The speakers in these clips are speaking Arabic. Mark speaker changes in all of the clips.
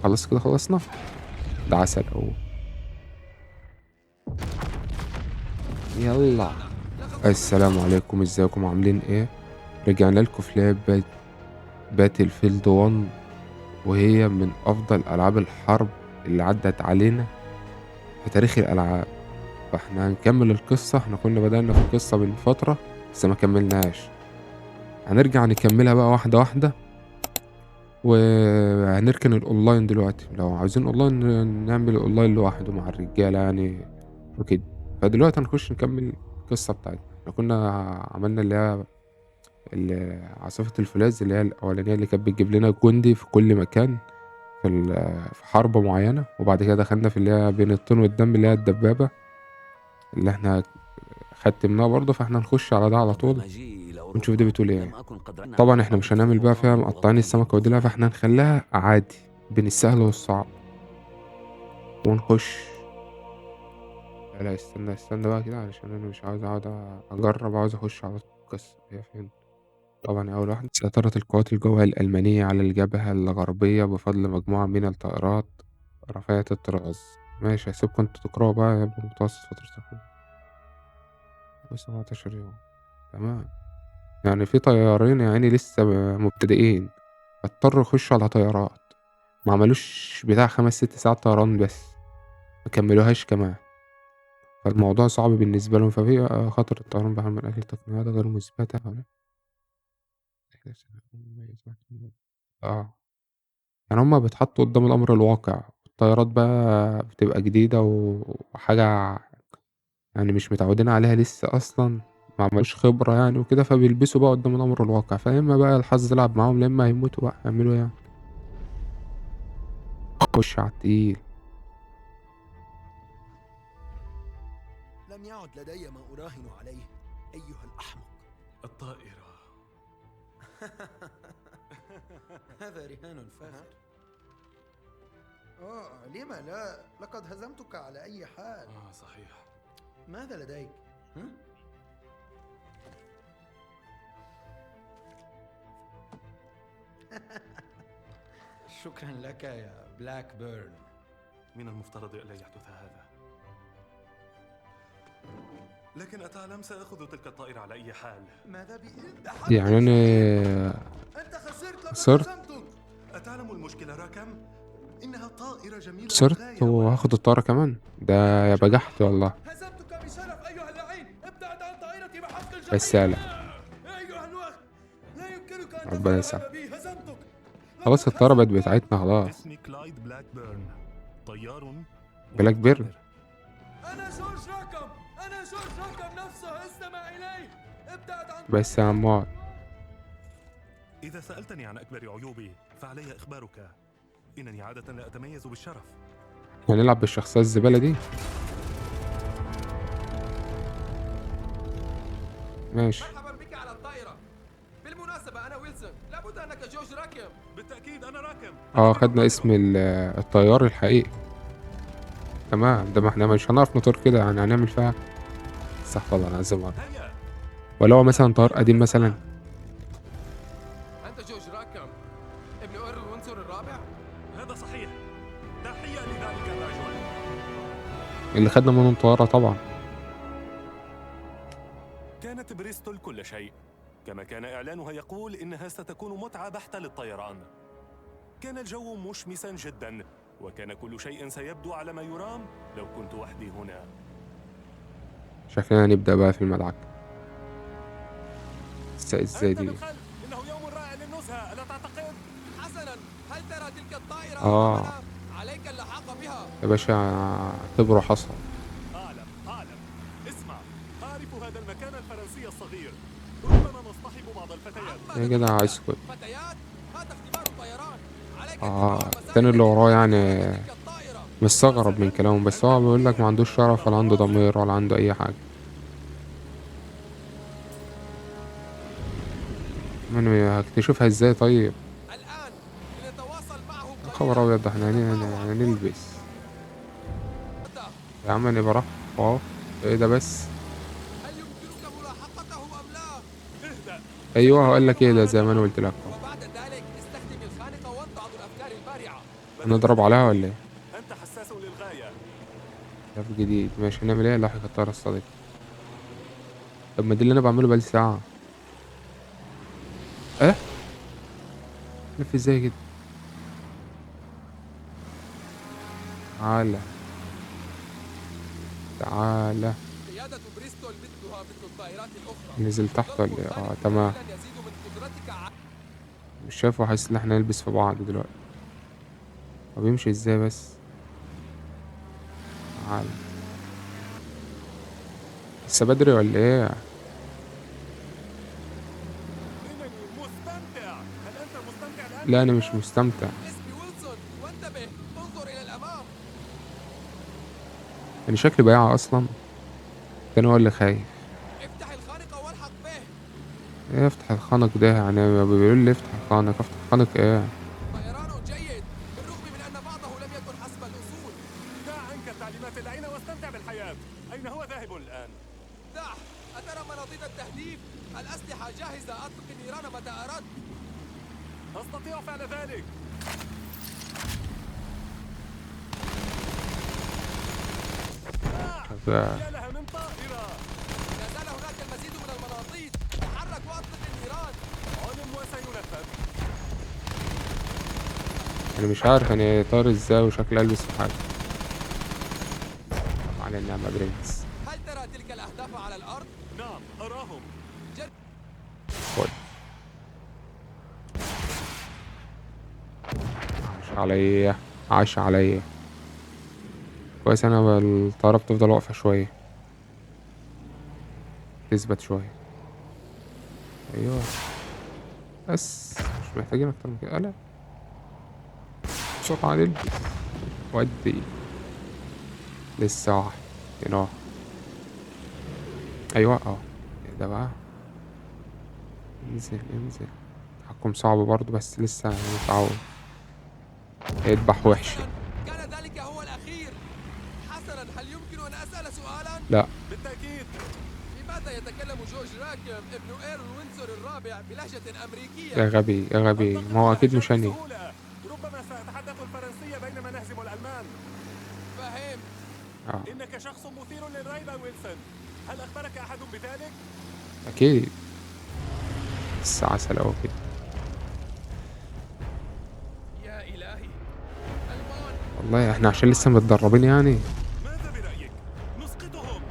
Speaker 1: خلاص كده خلصنا. ده عسل أوي. يلا. السلام عليكم، ازيكم عاملين ايه؟ رجعنا لكم في لعبة باتل فيلد 1، وهي من أفضل ألعاب الحرب اللي عدت علينا في تاريخ الألعاب. فاحنا هنكمل القصة. احنا كنا بدأنا في القصة من فترة بس ما كملناهاش. هنرجع نكملها بقى واحدة واحدة، وهنركن الأونلاين دلوقتي. لو عاوزين أونلاين نعمل الأونلاين لوحده مع الرجالة يعني وكده. فدلوقتي هنخش نكمل القصة بتاعتنا. احنا كنا عملنا اللي هي عاصفة الفولاذ، اللي هي الأولانية اللي كانت بتجيب لنا جندي في كل مكان في حرب معينة. وبعد كده دخلنا في اللي هي بين الطين والدم، اللي هي الدبابة اللي احنا ختمناها برضه. فاحنا نخش على ده على طول ونشوف دي بتقول ايه. طبعا احنا مش هنعمل بقى فيها مقطعين السمكة وديلها، فاحنا هنخليها عادي بين السهل والصعب ونخش. لا استنى بقى كده، علشان انا مش عاوز اقعد اجرب، عاوز اخش على القصة. هي فين؟ طبعا أول واحدة: سيطرت القوات الجوية الألمانية على الجبهة الغربية بفضل مجموعة من الطائرات رافعة الطراز. ماشي، هسيبكم انتوا تقرأوا بقى. يبقى متوسط فترة تقييم 17 يوم. تمام. يعني في طيارين يعني لسه مبتدئين، اضطروا يخشوا على طيارات. ما عملوش بتاع 5 6 ساعات طيران بس، ما كملوهاش كمان. فالموضوع صعب بالنسبة لهم. ففي خطر الطيران بحال من أجل تقنيات غير مثبتة. اه، يعني هما بيتحطوا قدام الأمر الواقع. الطيارات بقى بتبقى جديدة وحاجة يعني مش متعودين عليها لسه أصلا، ما عملوش خبرة يعني وكده. فبيلبسوا بقى قدام الأمر الواقع. فإما بقى الحظ يلعب معاهم، يا إما هيموتوا بقى. هيعملوا إيه يعني؟ خش على التقيل.
Speaker 2: لم يعد لدي ما أراهن عليه أيها الأحمق.
Speaker 3: الطائرة.
Speaker 2: هذا رهان فاخر. لم لا؟ لقد هزمتك على أي حال.
Speaker 3: صحيح.
Speaker 2: ماذا لديك؟ شكرا لك يا بلاك بيرن.
Speaker 3: من المفترض ألا يحدث هذا، لكن أتعلم سأخذ تلك الطائرة على أي حال.
Speaker 2: ماذا
Speaker 1: يعني أنا
Speaker 2: أنت خسرت. لقد
Speaker 1: خسرت
Speaker 2: هزمتك.
Speaker 3: أتعلم المشكلة راكم؟ إنها طائرة جميلة
Speaker 1: خسرت
Speaker 3: للغاية
Speaker 1: وهاخد الطيارة كمان. ده يا بجحت والله.
Speaker 2: هزمتك بشرف أيها اللعين. ابتعد عن طائرتي بحق الجميع.
Speaker 1: رسالة.
Speaker 2: أيها الوقت، لا يمكنك أن
Speaker 1: ربنا
Speaker 2: تفعل
Speaker 1: يسامحك.
Speaker 2: هذا بي. هزمتك.
Speaker 1: خلاص الطيارة بقت بتاعتنا خلاص.
Speaker 3: اسمي كلايد بلاك بيرن، طيار
Speaker 1: بلاك بيرن.
Speaker 3: ومغامر.
Speaker 2: أنا جورج راكم. أنا جورج راكم نفسه. استمع إلي. ابتعد عن
Speaker 1: بس يا عمار،
Speaker 3: إذا سألتني عن أكبر عيوبي فعلي إخبارك. إنني عادة لا أتميز بالشرف.
Speaker 1: هنلعب بالشخصية الزبالة دي. ماشي.
Speaker 4: مرحبا بك على الطائرة. بالمناسبة أنا ويلسون، لابد أنك جورج راكم.
Speaker 3: بالتأكيد أنا راكم.
Speaker 1: خدنا اسم الطيار الحقيقي. تمام. ده ما احنا مش هنعرف نطير كده يعني، هنعمل فيها. استغفر الله العظيم.
Speaker 3: هيا.
Speaker 1: ولا هو مثلا طيار قديم مثلا.
Speaker 4: أنت جورج راكم ابن إيرل وينسور الرابع؟
Speaker 3: هذا صحيح. تحية لذلك الرجل.
Speaker 1: اللي خدنا منهم طيارة طبعا.
Speaker 3: كانت بريستول كل شيء، كما كان إعلانها يقول إنها ستكون متعة بحتة للطيران. كان الجو مشمسا جدا، وكان كل شيء سيبدو على ما يرام لو كنت وحدي هنا.
Speaker 1: شكلنا نبدأ بقى في الملعب. ازاي
Speaker 3: أنت
Speaker 1: دي؟
Speaker 3: بالخلف، إنه يوم رائع للنزهة، ألا تعتقد؟
Speaker 4: حسنا، هل ترى تلك الطائرة
Speaker 1: آه.
Speaker 4: أمامنا؟ عليك اللحاق بها.
Speaker 1: يا باشا اعتبره حصل.
Speaker 3: أعلم. اسمع، أعرف هذا المكان الفرنسي الصغير. ربما نصطحب بعض الفتيات.
Speaker 1: يا جدع اسكت.
Speaker 4: فتيات؟ هذا اختبار الطيران. عليك
Speaker 1: التاني اللي وراه يعني
Speaker 4: تلك الطائرة.
Speaker 1: مستغرب من كلامه، بس هو بيقول لك ما عندوش شرف ولا عنده ضمير ولا عنده اي حاجة. انا هكتشفها ازاي طيب؟
Speaker 4: الآن لنتواصل معه
Speaker 1: يا خبر ابيض، ده احنا هنلبس. يا عم انا بروح اهو. ايه ده بس؟
Speaker 4: هل يمكنك ملاحقته أم لا؟
Speaker 3: اهدأ.
Speaker 1: ايوه هقول لك ايه ده، زي ما انا قلت لك.
Speaker 4: وبعد ذلك استخدم الخانقة وانتعض الأفكار البارعة.
Speaker 1: نضرب عليها ولا ايه؟
Speaker 3: أنت حساس للغاية.
Speaker 1: هدف جديد ماشي، هنعمل ايه؟ لاحق الطائرة الصديقة. طب ما دي اللي انا بعمله بقالي ساعة. ايه؟ لف ازاي كده؟ تعالى تعالى.
Speaker 4: قيادة بريستول مثلها مثل الطائرات الأخرى.
Speaker 1: نزل تحت ولا ايه؟
Speaker 4: ضرب ذلك
Speaker 1: تمام.
Speaker 4: قليلاً يزيد من قدرتك
Speaker 1: مش شايف، وحاسس ان احنا نلبس في بعض دلوقتي. طب يمشي ازاي بس؟ تعالى. لسه بدري ولا ايه؟
Speaker 3: إنني مستمتع. هل أنت مستمتع الآن؟
Speaker 1: لا انا مش مستمتع.
Speaker 4: اسمي ويلسون وانتبه، انظر إلى الأمام.
Speaker 1: انا شكلي بياع اصلا. كان هو اللي خايف.
Speaker 4: افتح الخانق والحق به.
Speaker 1: ايه افتح الخنق ده؟ يعني بيقول لي افتح الخنق، افتح الخنق ايه؟
Speaker 4: طيران جيد بالرغم من أن بعضه لم يكن حسب الأصول.
Speaker 3: دع عنك التعليمات اللعينة واستمتع بالحياة. أين هو ذاهب الآن؟
Speaker 4: دع، أترى مناطيد التهديف؟ الأسلحة جاهزة، أطلق النيران متى أردت.
Speaker 3: أستطيع فعل ذلك.
Speaker 1: طب
Speaker 3: يا لها من طائرة.
Speaker 4: لا زال هناك المزيد من المناطيد. تحرك وأطلق النيران.
Speaker 3: علم وسينفذ.
Speaker 1: انا مش عارف انا طار ازاي وشكلي البس في حاجه. على النعمه برنس.
Speaker 4: هل ترى تلك الأهداف على الأرض؟
Speaker 3: نعم أراهم.
Speaker 1: خد. عاش عليا، عاش عليا. كويس انا الطياره بتفضل واقفه شويه، تثبت شويه. ايوه بس مش محتاجين اكتر من كده. لا بسرعه نلبس. ودي لسه واحد هنا. ايوه إيه ده بقى؟ انزل انزل. تحكم صعب برضه بس لسه متعود. يذبح وحش.
Speaker 4: حسناً، كان ذلك هو الأخير. حسنا، هل يمكن أن أسأل سؤالا؟
Speaker 1: لا
Speaker 3: بالتأكيد.
Speaker 4: لماذا يتكلم جورج راكم ابن إيرل وينسور الرابع بلهجة
Speaker 1: يا
Speaker 4: أمريكية؟
Speaker 1: غبي يا غبي، ما هو اكيد مش أني.
Speaker 3: بسهولة. ربما سأتحدث الفرنسية بينما نهزم الألمان.
Speaker 4: فهم.
Speaker 3: إنك شخص مثير للريبة ويلسون. هل أخبرك أحد بذلك؟
Speaker 1: اكيد. لسه عسل اوي كده.
Speaker 4: يا إلهي، ألمان.
Speaker 1: والله احنا عشان لسه متدربين يعني.
Speaker 3: ماذا برأيك؟ نسقطهم.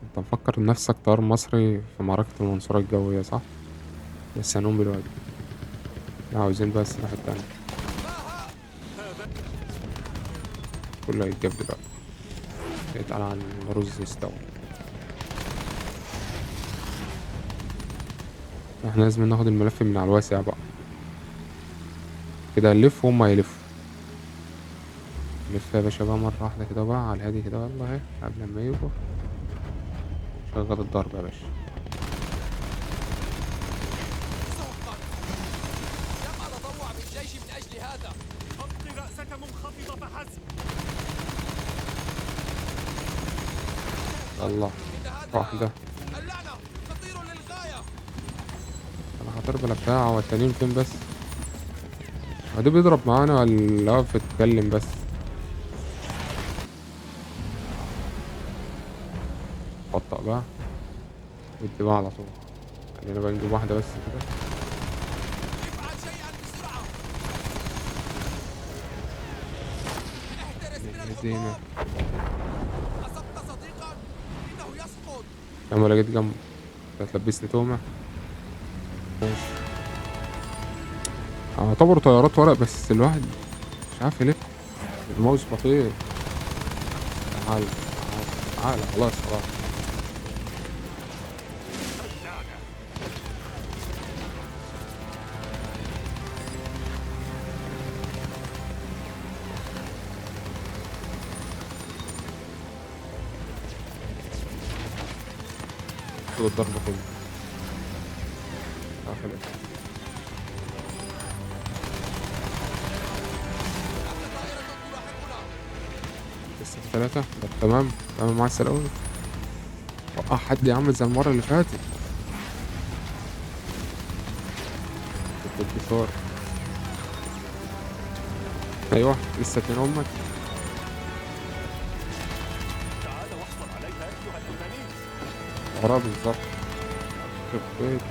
Speaker 1: انت مفكر نفسك طيار مصري في معركة المنصورة الجوية صح؟ بس هنقوم بالواجب. لا عاوزين بقى السلاح التاني. كله هيتجاب دلوقتي. يتقال عن رز يستوي. احنا لازم ناخد الملف من على الواسع بقى. كده نلف وهم هيلفوا. نلف يا باشا بقى مرة واحدة كده بقى على الهادي كده، والله اهي قبل ما يجوا. شغل الضرب يا باشا.
Speaker 4: سحقا، لم أتطوع بالجيش من أجل هذا.
Speaker 3: أبق رأسك منخفضة فحسب.
Speaker 1: الله
Speaker 4: إن هذا
Speaker 1: واحدة.
Speaker 4: اللعنة خطير للغاية.
Speaker 1: انا هضرب ولا بتاع، هو التانيين فين بس؟ هو ده بيضرب معانا ولا واقف يتكلم بس؟ بطأ بقى. ودي بقى على طول. خلينا بقى نجيب واحدة بس كده.
Speaker 4: افعل شيئا بسرعة. احترس من
Speaker 1: زينة.
Speaker 4: الحطام. أصبت صديقا، إنه يسقط.
Speaker 1: يا عم لقيت جنبه. هتلبسني تومة. ماشي. اعتبروا طيارات ورق بس الواحد مش عارف يلف. الماوس بطيء. تعال تعال خلاص خلاص. خد الضربة كله. تعال خلاص.
Speaker 4: طائرة تلاحقنا.
Speaker 1: لسه في 3. طب تمام تمام مع السلامة. وقع حد يا عم زي المرة اللي فاتت. كنت بصور. أيوه لسه 2 أمك.
Speaker 3: تعال واحصل عليها أيها الأنانيس.
Speaker 1: وراه بالضبط. يخرب بيت.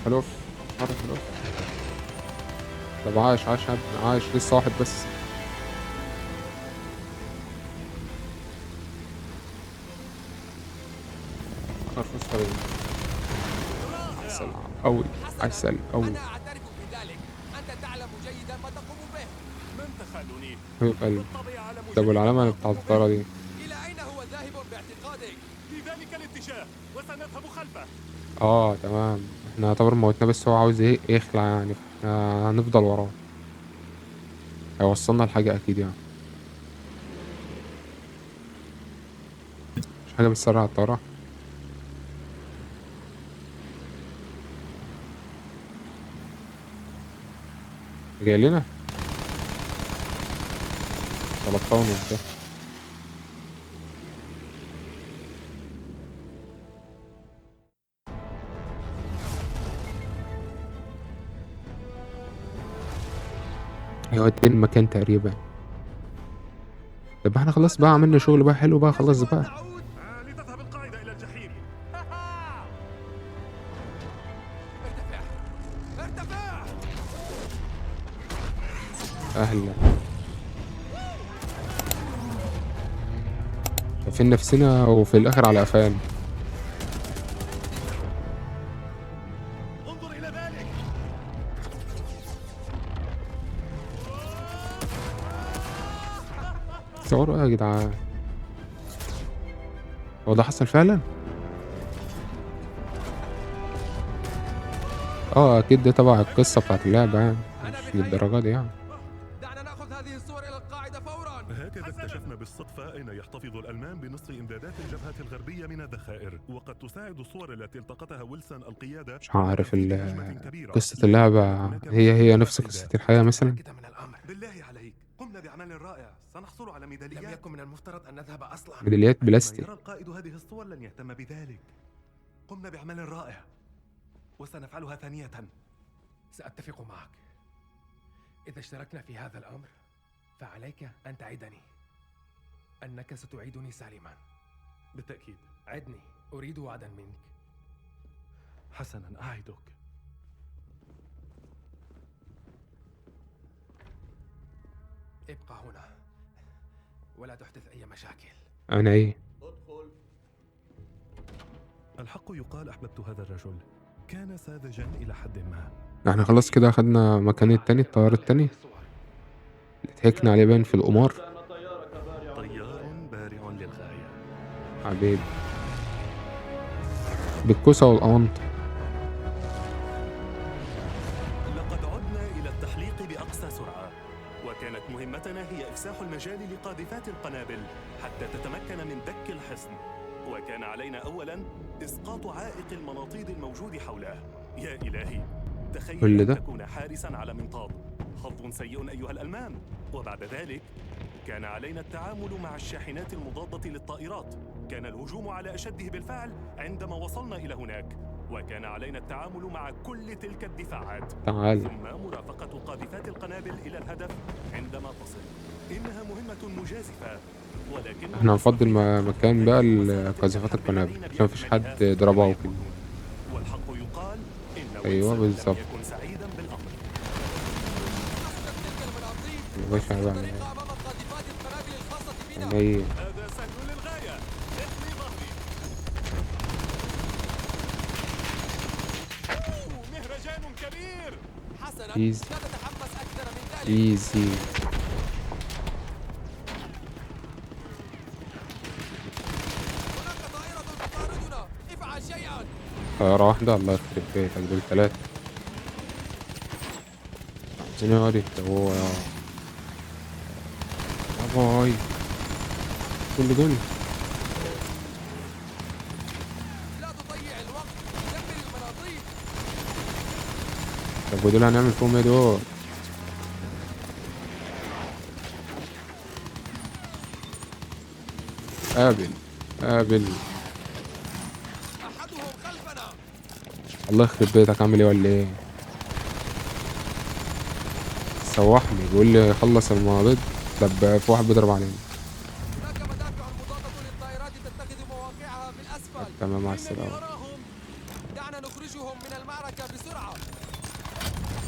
Speaker 1: خلوف. مرة خلوف. طب عاش عاش يا ابني عاش لسه واحد بس. آخر فرصة ليا. عسل أوي عسل أوي.
Speaker 4: أنا أعترف بذلك. أنت تعلم جيدا ما تقوم به.
Speaker 3: من تخلني؟
Speaker 1: حبيب قلبي.
Speaker 3: بالطبع أعلم
Speaker 1: طب
Speaker 3: جيداً
Speaker 1: والعلامة
Speaker 3: ما
Speaker 1: بتاعت
Speaker 3: أقوم به.
Speaker 1: الطيارة دي؟
Speaker 4: إلى أين هو ذاهب باعتقادك؟
Speaker 3: في ذلك الاتجاه وسنذهب خلفه.
Speaker 1: تمام. احنا يعتبر موتناه بس هو عاوز يخلع يعني، فاحنا هنفضل وراه. هيوصلنا لحاجة أكيد يعني. مش حاجة بتسرع الطيارة. جاي لنا 13 وبتاع. هيودينا المكان تقريبا. طب احنا خلاص بقى عملنا شغل بقى حلو بقى خلاص بقى.
Speaker 3: لتذهب القاعدة إلى الجحيم.
Speaker 4: ارتفع ارتفع.
Speaker 1: أهلا. شايفين نفسنا وفي الآخر على قفانا.
Speaker 3: انظر إلى ذلك.
Speaker 1: تصوروا ايه يا جدعان؟ هو ده حصل فعلا؟ أكيد ده تبع القصة بتاعت اللعبة يعني، مش للدرجة دي يعني.
Speaker 4: دعنا نأخذ هذه الصور إلى القاعدة فورا.
Speaker 3: هكذا اكتشفنا بالصدفة أين يحتفظ الألمان بنصف إمدادات الجبهة الغربية من الذخائر، وقد تساعد الصور التي التقطها ويلسون القيادة.
Speaker 1: مش عارف قصة اللعبة هي نفس قصة الحياة مثلا.
Speaker 4: من الأمر.
Speaker 3: بالله عليك قمنا بعمل رائع، سنحصل على
Speaker 4: لم
Speaker 3: ميداليات.
Speaker 4: يكن من المفترض أن نذهب أصلا.
Speaker 1: ميداليات بلاستيك.
Speaker 3: يرى القائد هذه الصور لن يهتم بذلك. قمنا بعمل رائع وسنفعلها ثانية.
Speaker 4: سأتفق معك. إذا اشتركنا في هذا الأمر فعليك أن تعدني أنك ستعيدني سالما.
Speaker 3: بالتأكيد.
Speaker 4: عدني، أريد وعدا منك.
Speaker 3: حسنا أعدك.
Speaker 4: ابقى هنا ولا تحدث أي مشاكل.
Speaker 1: أنا إيه؟
Speaker 3: الحق يقال أحببت هذا الرجل، كان ساذجا إلى حد ما.
Speaker 1: احنا خلاص كده أخدنا مكان التاني الطيار التاني اللي ضحكنا عليه باين في القمار.
Speaker 3: طيار بارع للغاية.
Speaker 1: حبيبي بالكوسة والقمنطة.
Speaker 3: لقد عدنا إلى التحليق بأقصى سرعة، وكانت مهمتنا هي إفساح المجال لقاذفات القنابل حتى تتمكن من دك الحصن. وكان علينا أولاً إسقاط عائق المناطيد الموجود حوله. يا إلهي، تخيل
Speaker 1: كل
Speaker 3: أن
Speaker 1: ده؟
Speaker 3: تكون حارساً على منطاد. حظ سيء أيها الألمان. وبعد ذلك كان علينا التعامل مع الشاحنات المضادة للطائرات. كان الهجوم على أشده بالفعل عندما وصلنا إلى هناك، وكان علينا التعامل مع كل تلك الدفاعات.
Speaker 1: تعال.
Speaker 3: ثم مرافقة قاذفات القنابل إلى الهدف عندما تصل. إنها مهمة مجازفة، ولكن
Speaker 1: احنا هنفضل مكان بقى قاذفات القنابل عشان مفيش حد ضربها وكده.
Speaker 3: والحق يقال إن
Speaker 1: أيوة
Speaker 3: ويلسون
Speaker 1: بالظبط.
Speaker 3: لم يكن سعيدا بالأمر.
Speaker 4: تلك المناطيد
Speaker 1: يا باشا عيب عليك.
Speaker 4: الطريقة أمام قاذفات القنابل الخاصة بنا.
Speaker 1: عينيا.
Speaker 3: هذا سهل للغاية. احمي ظهري. مهرجان كبير.
Speaker 4: حسنا،
Speaker 1: إيزي.
Speaker 4: لا تتحمس أكثر من ذلك.
Speaker 1: ايزي.
Speaker 4: هناك طائرة تطاردنا، افعل شيئا.
Speaker 1: طيارة واحدة الله يخرب بيتك دول 3. عايزين يقعد هو يا باي كل دول.
Speaker 4: لا تضيع الوقت، دمر المناطيد.
Speaker 1: طب ودول هنعمل فيهم ايه دول؟ قابل قابل.
Speaker 4: أحدهم خلفنا.
Speaker 1: الله يخرب بيتك، عامل ايه ولا ايه؟ سوحني بيقول لي خلص المعارض. طب في واحد بيضرب علينا.
Speaker 4: هناك مدافع مضادة للطائرات تتخذ مواقعها في
Speaker 1: طب
Speaker 4: الأسفل.
Speaker 1: تمام، مع
Speaker 3: إنني
Speaker 1: السلامة.
Speaker 3: أراهم.
Speaker 4: دعنا نخرجهم من المعركة بسرعة.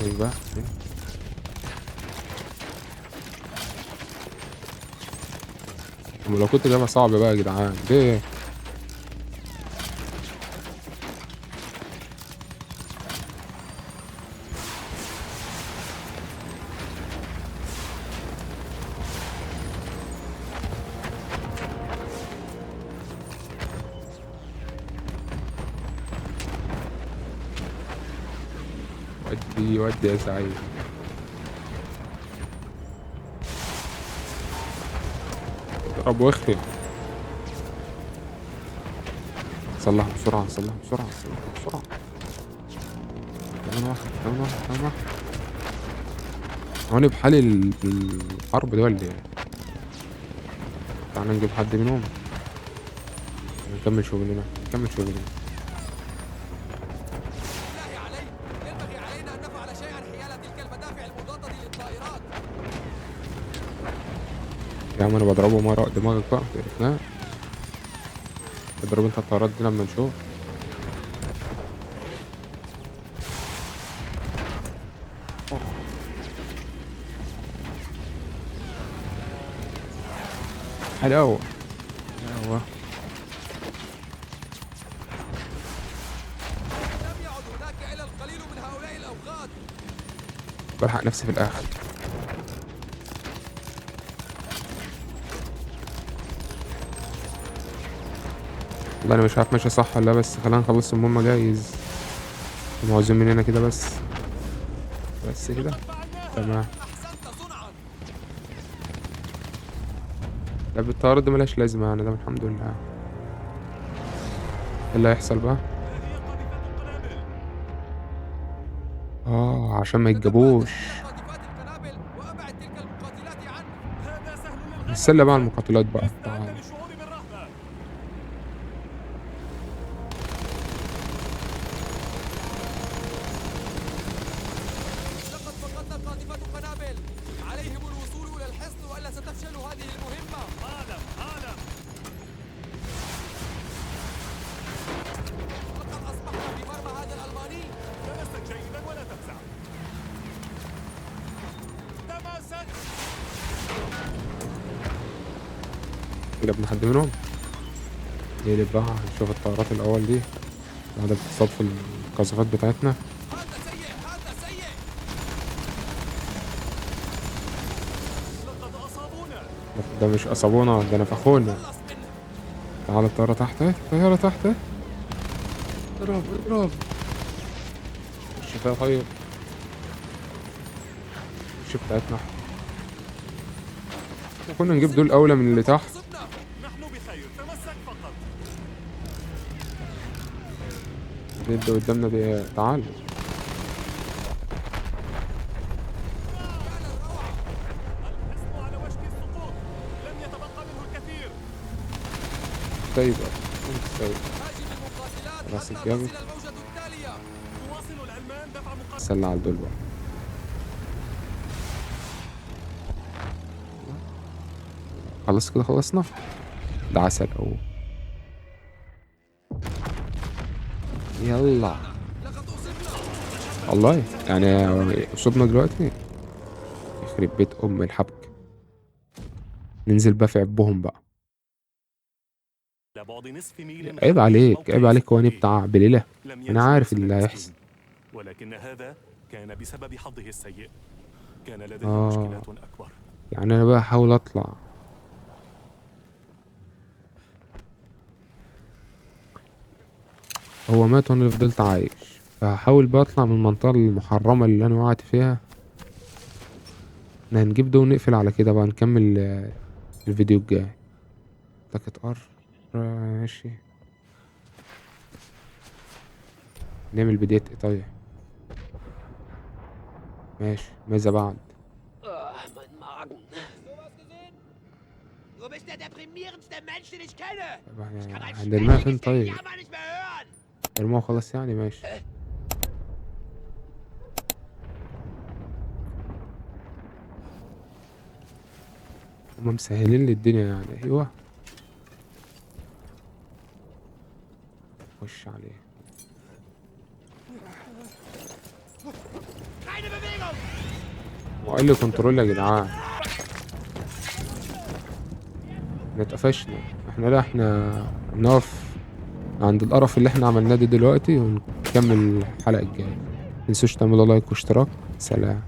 Speaker 1: ايه بقى إيه؟ طب لو كنت جايبها صعب بقى يا جدعان ليه؟ ودي ودي يا سعيد. اضرب واخرب. صلح بسرعة، صلح بسرعة، صلح بسرعة. كمان واحد، كمان واحد، كمان واحد. هو انا بحالي الحرب دي ولا ايه؟ تعالى نجيب حد منهم. نكمل شغلنا، نكمل شغلنا.
Speaker 4: بالله عليك، ينبغي علينا أن نفعل شيئا حيال تلك المدافع المضادة للطائرات.
Speaker 1: يا عم انا بضربه مرة دماغك بقى، عرفناه. اضرب انت الطيارات دي لما نشوف. حلاوة حلاوة.
Speaker 4: لم يعد هناك إلا القليل من هؤلاء الأوقات.
Speaker 1: بلحق نفسي في الآخر. والله أنا مش عارف ماشي صح ولا لا، بس خلينا نخلص المهمة جايز. هم عاوزين مننا كده بس. بس كده تمام.
Speaker 4: أحسنت صنعا.
Speaker 1: لا بالطيارة دي ملهاش لازمة يعني، ده الحمد لله. ايه اللي هيحصل بقى؟ عشان ما
Speaker 4: تتبع
Speaker 1: يتجابوش.
Speaker 4: تشغيل قاذفات القنابل وأبعد تلك المقاتلات عنه.
Speaker 3: هذا سهل للغاية.
Speaker 1: نتسلى بقى على المقاتلات بقى،
Speaker 3: استعد
Speaker 1: تعال.
Speaker 3: للشعور بالرهبة.
Speaker 4: لقد فقدنا قاذفات قنابل. عليهم الوصول إلى الحصن وإلا ستفشل هذه المهمة.
Speaker 3: عالم عالم.
Speaker 4: لقد أصبحنا في مرمى هذا الألماني.
Speaker 3: تمسك جيدا ولا تفزع. تماسك.
Speaker 1: جبنا حد منهم. نقلب بقى نشوف الطيارات الأول دي بعد تصادف القذافات بتاعتنا.
Speaker 4: هذا سيء، هذا سيء.
Speaker 3: لقد أصابونا.
Speaker 1: ده مش أصابونا، ده نفخونا.
Speaker 4: خلص منه.
Speaker 1: تعال الطيارة تحت اهي، الطيارة تحت اهي. اضرب اضرب. مش فيها طيب. مش بتاعتنا. احنا كنا نجيب دول أولى من اللي تحت.
Speaker 4: أصبنا.
Speaker 3: نحن بخير، تمسك فقط.
Speaker 1: دي اللي قدامنا دي، تعال.
Speaker 4: كان الروعة.
Speaker 3: الحصن على وشك السقوط. لم يتبقى منه الكثير.
Speaker 1: سيد سيد.
Speaker 4: هاجم المقاتلات
Speaker 1: راس
Speaker 4: حتى
Speaker 1: الجبل.
Speaker 4: تصل الموجة التالية.
Speaker 3: تواصل الألمان دفع مقاتلات.
Speaker 1: سلة على دول بقى. خلاص كده خلصنا. ده عسل أوي. يلا.
Speaker 4: لقد أصبنا.
Speaker 1: والله يعني أصبنا دلوقتي. يخرب بيت أم الحبك. ننزل بقى في عبهم بقى.
Speaker 3: على بعد نصف ميل
Speaker 1: عيب
Speaker 3: خلف
Speaker 1: عليك،
Speaker 3: موقع
Speaker 1: عيب عليك، وأنا
Speaker 3: سقوطه.
Speaker 1: بتاع بليلة.
Speaker 3: لم
Speaker 1: أنا
Speaker 3: ينجو
Speaker 1: عارف
Speaker 3: يرسل
Speaker 1: اللي هيحصل.
Speaker 3: المسلم، ولكن هذا كان بسبب حظه السيء. كان لديه
Speaker 1: آه
Speaker 3: مشكلات أكبر.
Speaker 1: يعني أنا بقى أحاول أطلع. هو مات وأنا اللي فضلت عايش، فهحاول بقى أطلع من المنطقة المحرمة اللي أنا وقعت فيها. احنا هنجيب ده ونقفل على كده بقى، نكمل الفيديو الجاي. تاكت ار. ماشي. نعمل بداية ايه طيب؟ ماشي، ماذا بعد؟
Speaker 5: Mein Magen. Du bist der deprimierendste Mensch, den ich kenne.
Speaker 1: طب
Speaker 5: Ich kann
Speaker 1: احنا
Speaker 5: ein
Speaker 1: هنرميها فين
Speaker 5: schwächliches
Speaker 1: طيب؟
Speaker 5: Gejammer nicht mehr hören.
Speaker 1: نرموها خلاص يعني ماشي. هما مسهلين لي الدنيا يعني. ايوه خش عليه.
Speaker 5: Keine Bewegung.
Speaker 1: وقال لي كنترول يا جدعان. احنا اتقفشنا. احنا لا احنا نقف عند القرف اللي احنا عملناه ده دلوقتي ونكمل الحلقة الجاية. متنسوش تعملوا لايك واشتراك. سلام.